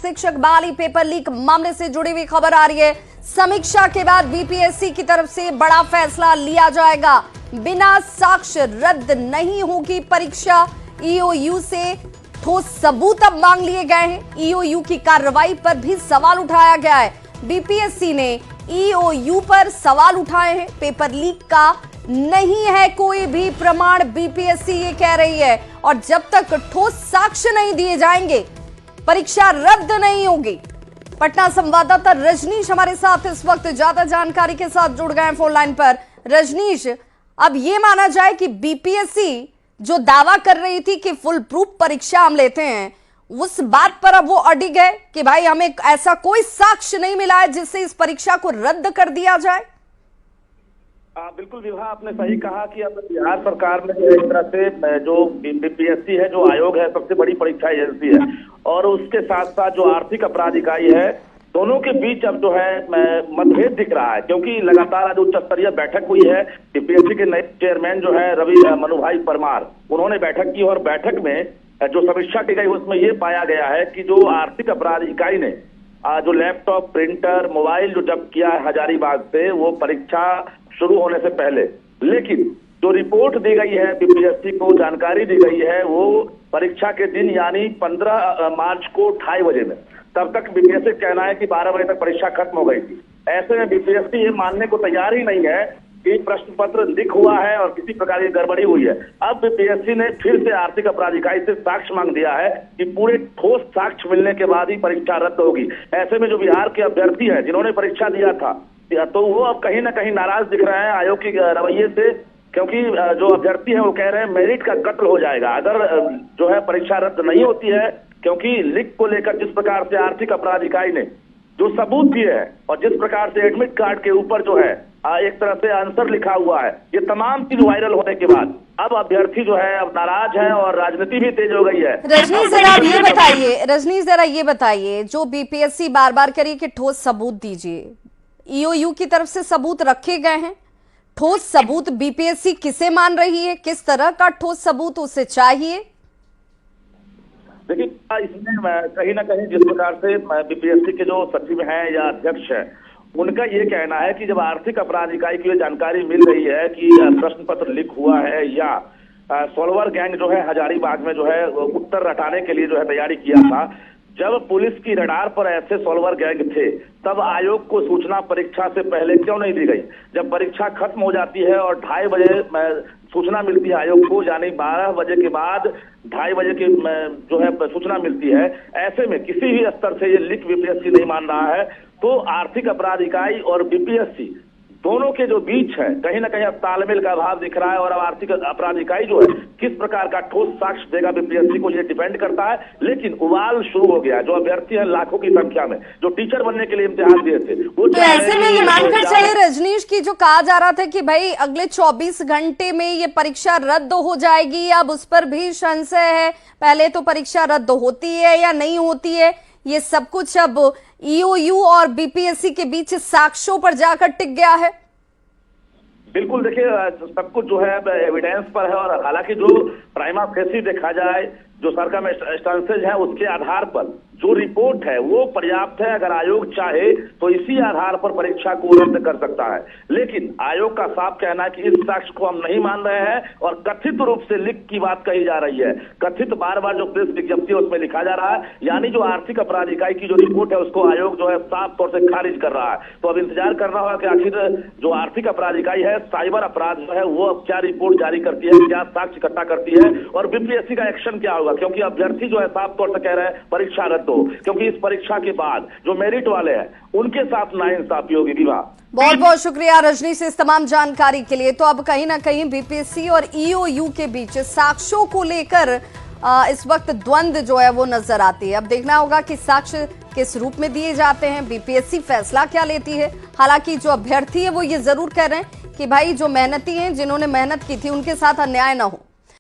शिक्षक बहाली paper leak मामले से जुड़ी हुई खबर आ रही है। समीक्षा के बाद बीपीएससी की तरफ से बड़ा फैसला लिया जाएगा। बिना साक्ष्य रद्द नहीं होगी परीक्षा। ईओयू से ठोस सबूत अब मांग लिए गए हैं। ईओयू की कार्रवाई पर भी सवाल उठाया गया है। बीपीएससी ने ईओयू पर सवाल उठाए हैं। पेपर लीक का नहीं है कोई भी प्रमाण, बीपीएससी ये कह रही है, और जब तक ठोस साक्ष्य नहीं दिए जाएंगे परीक्षा रद्द नहीं होगी। पटना संवाददाता रजनीश हमारे साथ इस वक्त ज्यादा जानकारी के साथ जुड़ गए हैं फोन लाइन पर। रजनीश, अब ये माना जाए कि बीपीएससी जो दावा कर रही थी कि फुल प्रूफ परीक्षा हम लेते हैं, उस बात पर अब वो अडिग है कि भाई हमें ऐसा कोई साक्ष्य नहीं मिला है जिससे इस परीक्षा को रद्द कर दिया जाए। बिल्कुल विभा, आपने सही कहा कि अब बिहार सरकार में जो एक तरह से जो बीपीएससी है, जो आयोग है, सबसे बड़ी परीक्षा एजेंसी है, और उसके साथ साथ जो आर्थिक अपराध इकाई है, दोनों के बीच अब जो है मतभेद दिख रहा है। क्योंकि लगातार आज उच्च स्तरीय बैठक हुई है। बीपीएससी के नए चेयरमैन जो है रवि मनुभाई परमार, उन्होंने बैठक की, और बैठक में जो समीक्षा की गई उसमें ये पाया गया है कि जो आर्थिक अपराध इकाई ने जो लैपटॉप, प्रिंटर, मोबाइल जो जब्त किया है हजारीबाग से, वो परीक्षा शुरू होने से पहले, लेकिन जो रिपोर्ट दी गई है बीपीएससी को, जानकारी दी गई है, वो परीक्षा के दिन यानी 15 मार्च को 2:30 बजे में, तब तक बीपीएससी कहना है कि 12 बजे तक परीक्षा खत्म हो गई थी। ऐसे में बीपीएससी ये मानने को तैयार ही नहीं है कि प्रश्न पत्र लीक हुआ है और किसी प्रकार की गड़बड़ी हुई है। अब बीपीएससी ने फिर से आर्थिक अपराध इकाई से साक्ष्य मांग दिया है कि पूरे ठोस साक्ष्य मिलने के बाद ही परीक्षा रद्द होगी। ऐसे में जो बिहार के अभ्यर्थी हैं जिन्होंने परीक्षा दिया था, तो वो अब कहीं ना कहीं नाराज दिख रहे हैं आयोग के रवैये से, क्योंकि जो अभ्यर्थी हैं वो कह रहे हैं मेरिट का कत्ल हो जाएगा अगर जो है परीक्षा रद्द नहीं होती है। क्योंकि लीक को लेकर जिस प्रकार से आर्थिक अपराध इकाई ने जो सबूत दिए हैं और जिस प्रकार से एडमिट कार्ड के ऊपर जो है एक तरह से आंसर लिखा हुआ है, ये तमाम चीज वायरल होने के बाद अब अभ्यर्थी जो है अब नाराज है और राजनीति भी तेज हो गई है। रजनीश जरा ये बताइए, जो बीपीएससी बार बार कह रही है कि ठोस सबूत दीजिए, ईओयू की तरफ से सबूत रखे गए हैं। ठोस सबूत बीपीएससी किसे मान रही है? किस तरह का ठोस सबूत उसे चाहिए? देखिए, इसमें कहीं ना कहीं जिस प्रकार से बीपीएससी के जो सचिव हैं या अध्यक्ष हैं, उनका ये कहना है कि जब आर्थिक अपराध इकाई की जानकारी मिल रही है कि प्रश्न पत्र लीक हुआ है या सॉल्वर गैंग जो है हजारीबाग में जो है उत्तर रटाने के लिए जो है तैयारी किया था, जब पुलिस की रडार पर ऐसे सॉल्वर गैंग थे, तब आयोग को सूचना परीक्षा से पहले क्यों नहीं दी गई? जब परीक्षा खत्म हो जाती है और 2:30 बजे सूचना मिलती है आयोग को, यानी 12 बजे के बाद 2:30 बजे की जो है सूचना मिलती है, ऐसे में किसी भी स्तर से ये लीक बीपीएससी नहीं मान रहा है। तो आर्थिक अपराध इकाई और बीपीएससी दोनों के जो बीच है कहीं ना कहीं अब तालमेल का अभाव दिख रहा है, और अब आर्थिक अपराध इकाई जो है किस प्रकार का ठोस साक्ष्य देगा बीपीएससी को, ये डिपेंड करता है। लेकिन उबाल शुरू हो गया। जो अभ्यर्थी हैं लाखों की संख्या में, जो टीचर बनने के लिए इम्तिहान दिए थे, वो तो ऐसे में ये मानकर चलिए रजनीश की जो कहा जा रहा था कि भाई अगले 24 घंटे में ये परीक्षा रद्द हो जाएगी, अब उस पर भी संशय है। पहले तो परीक्षा रद्द होती है या नहीं होती है, ये सब कुछ अब ईओयू और बीपीएससी के बीच साक्ष्यों पर जाकर टिक गया है। बिल्कुल, देखिए सब कुछ जो है एविडेंस पर है, और हालांकि जो प्राइमा फेसी देखा जाए, जो सर्कमस्टेंसेज है, उसके आधार पर जो रिपोर्ट है वो पर्याप्त है। अगर आयोग चाहे तो इसी आधार पर परीक्षा को रद्द कर सकता है। लेकिन आयोग का साफ कहना है कि इस साक्ष्य को हम नहीं मान रहे हैं, और कथित रूप से लीक की बात कही जा रही है। कथित बार बार जो प्रेस विज्ञप्ति है उसमें लिखा जा रहा है, यानी जो आर्थिक अपराध इकाई की जो रिपोर्ट है उसको आयोग जो है साफ तौर से खारिज कर रहा है। तो अब इंतजार करना होगा कि आखिर जो आर्थिक अपराध इकाई है, साइबर अपराध जो है, वो अब क्या रिपोर्ट जारी करती है, क्या साक्ष्य इकट्ठा करती है, और बीपीएससी का एक्शन क्या होगा। क्योंकि अभ्यर्थी जो है साफ तौर से कह रहे हैं परीक्षा रद्द हो, क्योंकि इस परीक्षा के बाद जो मेरिट वाले हैं उनके साथ नाइंसाफी होगी। विवाह, बहुत बहुत शुक्रिया रजनीश इस तमाम जानकारी के लिए। तो अब कहीं ना कहीं बीपीएससी और ईओयू के बीच साक्ष्यों को लेकर इस वक्त द्वंद्व जो है वो नजर आती है। अब देखना होगा कि साक्ष्य किस रूप में दिए जाते हैं, बीपीएससी फैसला क्या लेती है। हालांकि जो अभ्यर्थी है वो ये जरूर कह रहे हैं कि भाई जो मेहनती हैं, जिन्होंने मेहनत की थी, उनके साथ अन्याय ना हो।